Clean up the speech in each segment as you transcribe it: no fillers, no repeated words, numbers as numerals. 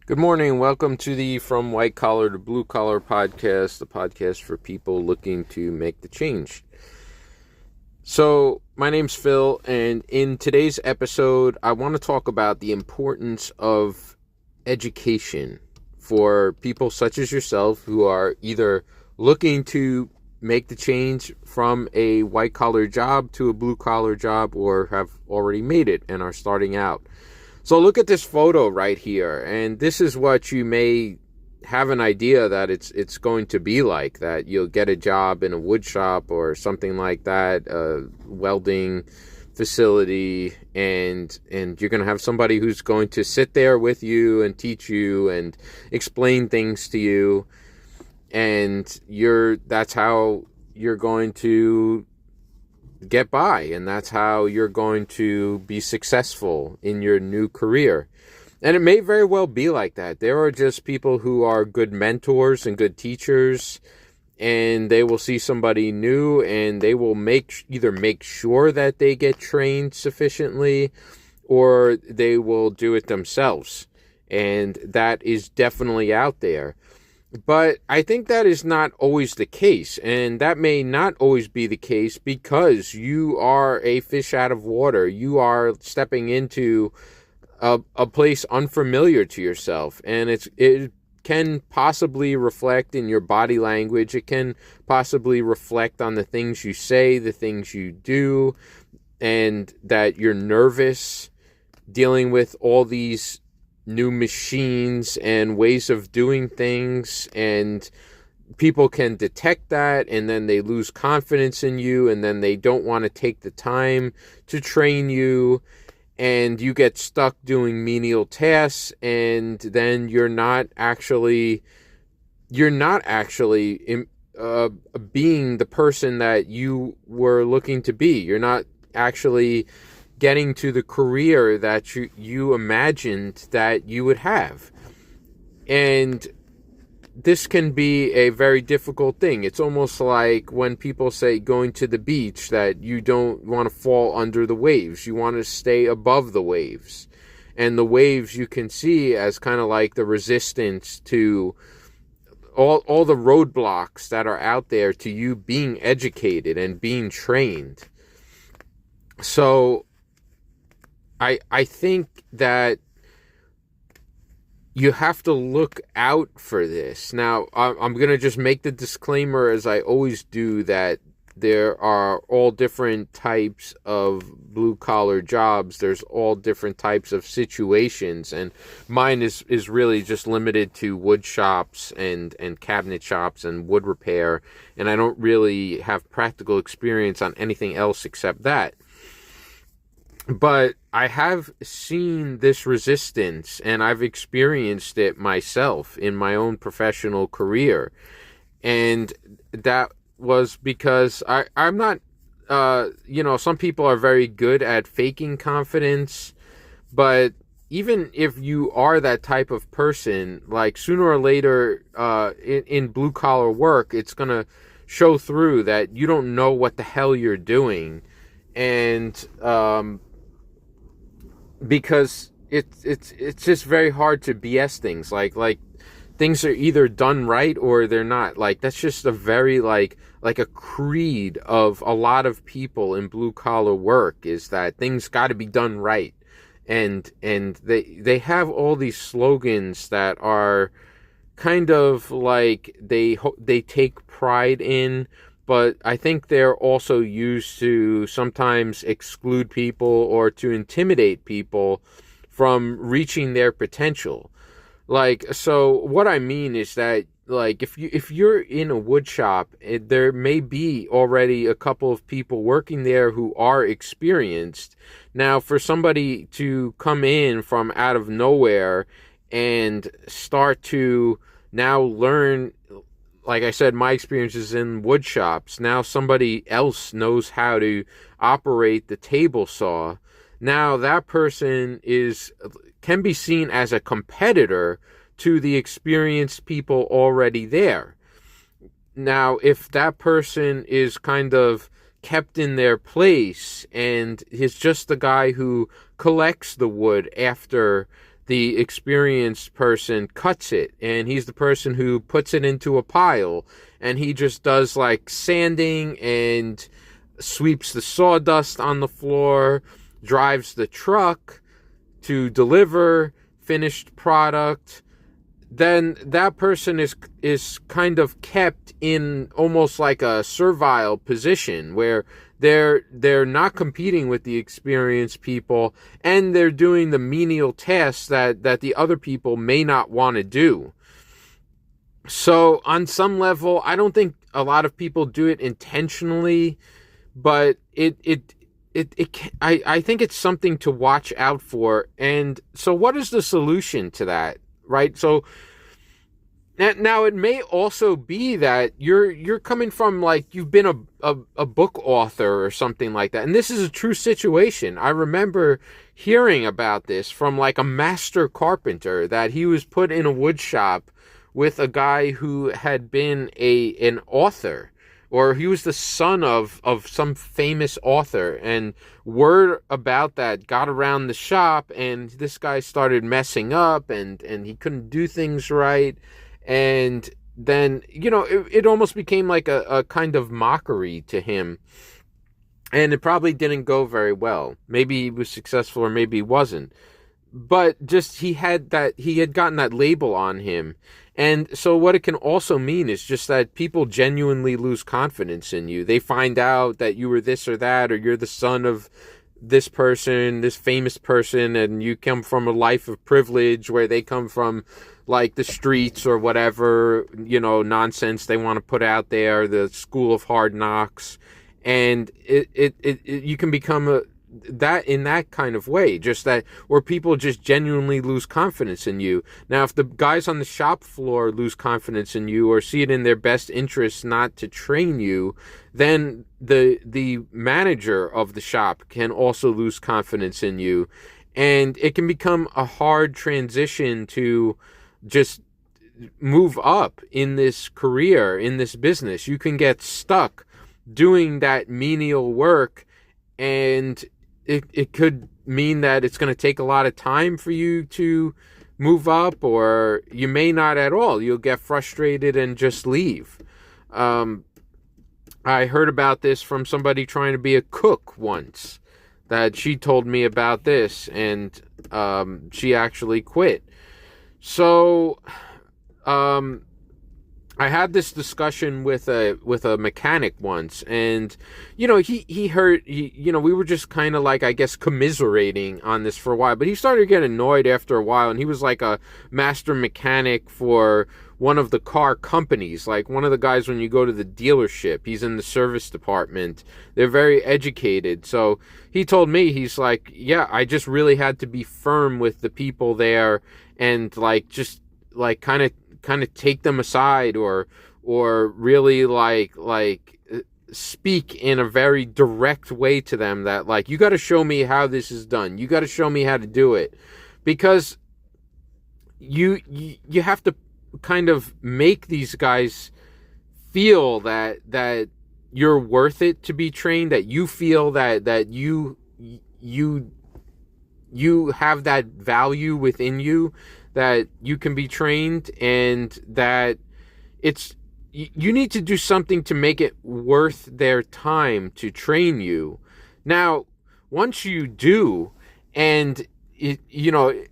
Good morning and welcome to the From White Collar to Blue Collar podcast, the podcast for people looking to make the change. So, my name's Phil, and in today's episode, I want to talk about the importance of education for people such as yourself who are either looking to make the change from a white collar job to a blue collar job or have already made it and are starting out. So look at this photo right here, and this is what you may have an idea that it's going to be like, that you'll get a job in a wood shop or something like that, a welding facility, and you're going to have somebody who's going to sit there with you and teach you and explain things to you, and that's how you're going to get by, and that's how you're going to be successful in your new career. And it may very well be like that. There are just people who are good mentors and good teachers, and they will see somebody new and they will either make sure that they get trained sufficiently, or they will do it themselves. And that is definitely out there. But I think that is not always the case, and that may not always be the case because you are a fish out of water. You are stepping into a place unfamiliar to yourself, and it can possibly reflect in your body language. It can possibly reflect on the things you say, the things you do, and that you're nervous dealing with all these new machines and ways of doing things, and people can detect that, and then they lose confidence in you, and then they don't want to take the time to train you, and you get stuck doing menial tasks, and then you're not actually being the person that you were looking to be. You're not actually getting to the career that you imagined that you would have. And this can be a very difficult thing. It's almost like when people say going to the beach, that you don't want to fall under the waves. You want to stay above the waves. And the waves you can see as kind of like the resistance to all the roadblocks that are out there to you being educated and being trained. So I think that you have to look out for this. Now, I'm going to just make the disclaimer, as I always do, that there are all different types of blue-collar jobs. There's all different types of situations, and mine is really just limited to wood shops and cabinet shops and wood repair, and I don't really have practical experience on anything else except that. But I have seen this resistance, and I've experienced it myself in my own professional career. And that was because I'm not, some people are very good at faking confidence, but even if you are that type of person, like sooner or later in blue collar work, it's going to show through that you don't know what the hell you're doing. And, because it's just very hard to BS things. Like things are either done right or they're not. Like that's just a very like a creed of a lot of people in blue collar work, is that things got to be done right, and they have all these slogans that are kind of like they take pride in. But I think they're also used to sometimes exclude people or to intimidate people from reaching their potential. Like, so what I mean is that, like, if you're in a wood shop, there may be already a couple of people working there who are experienced. Now, for somebody to come in from out of nowhere and start to now learn, like I said, my experience is in wood shops. Now somebody else knows how to operate the table saw. Now that person can be seen as a competitor to the experienced people already there. Now, if that person is kind of kept in their place and is just the guy who collects the wood after the experienced person cuts it, and he's the person who puts it into a pile, and he just does like sanding and sweeps the sawdust on the floor, drives the truck to deliver finished product. Then that person is kind of kept in almost like a servile position where they're not competing with the experienced people, and they're doing the menial tasks that the other people may not want to do. So on some level, I don't think a lot of people do it intentionally, but I think it's something to watch out for. And so what is the solution to that? Right? So now it may also be that you're coming from, like, you've been a book author or something like that. And this is a true situation. I remember hearing about this from like a master carpenter, that he was put in a wood shop with a guy who had been an author, or he was the son of some famous author, and word about that got around the shop, and this guy started messing up, and he couldn't do things right. And then, it almost became like a kind of mockery to him, and it probably didn't go very well. Maybe he was successful, or maybe he wasn't, but just he had gotten that label on him. And so what it can also mean is just that people genuinely lose confidence in you. They find out that you were this or that, or you're the son of this person, this famous person, and you come from a life of privilege where they come from like the streets or whatever, nonsense they want to put out there, the school of hard knocks. And you can become that in that kind of way, just that, where people just genuinely lose confidence in you. Now, if the guys on the shop floor lose confidence in you, or see it in their best interest not to train you, then the manager of the shop can also lose confidence in you, and it can become a hard transition to just move up in this career, in this business. You can get stuck doing that menial work, and it could mean that it's going to take a lot of time for you to move up, or you may not at all. You'll get frustrated and just leave. I heard about this from somebody trying to be a cook once, that she told me about this, and she actually quit. So I had this discussion with a mechanic once, and we were just kind of like, I guess, commiserating on this for a while, but he started to get annoyed after a while. And he was like a master mechanic for one of the car companies, like one of the guys when you go to the dealership, he's in the service department. They're very educated. So he told me, he's like, yeah, I just really had to be firm with the people there, and like just like kind of take them aside, or really like speak in a very direct way to them, that like, you got to show me how this is done. You got to show me how to do it, because you have to kind of make these guys feel that you're worth it to be trained, that you feel that you have that value within you, that you can be trained, and that you need to do something to make it worth their time to train you. Now, once you do, and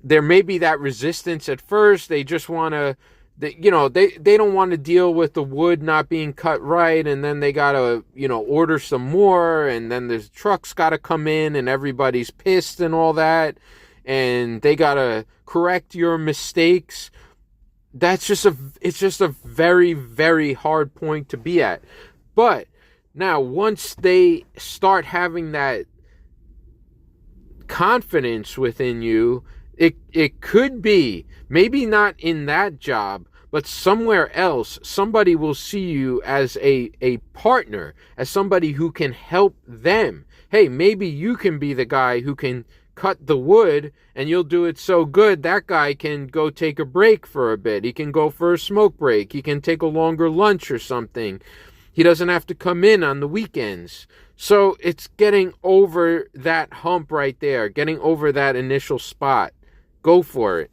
there may be that resistance at first, they just want to, they don't want to deal with the wood not being cut right, and then they got to, order some more, and then the truck's got to come in, and everybody's pissed and all that, and they got to correct your mistakes. It's just a very, very hard point to be at. But now, once they start having that confidence within you, it could be, maybe not in that job, but somewhere else, somebody will see you as a partner, as somebody who can help them. Hey, maybe you can be the guy who can cut the wood, and you'll do it so good that guy can go take a break for a bit. He can go for a smoke break. He can take a longer lunch or something. He doesn't have to come in on the weekends. So it's getting over that hump right there, getting over that initial spot, go for it.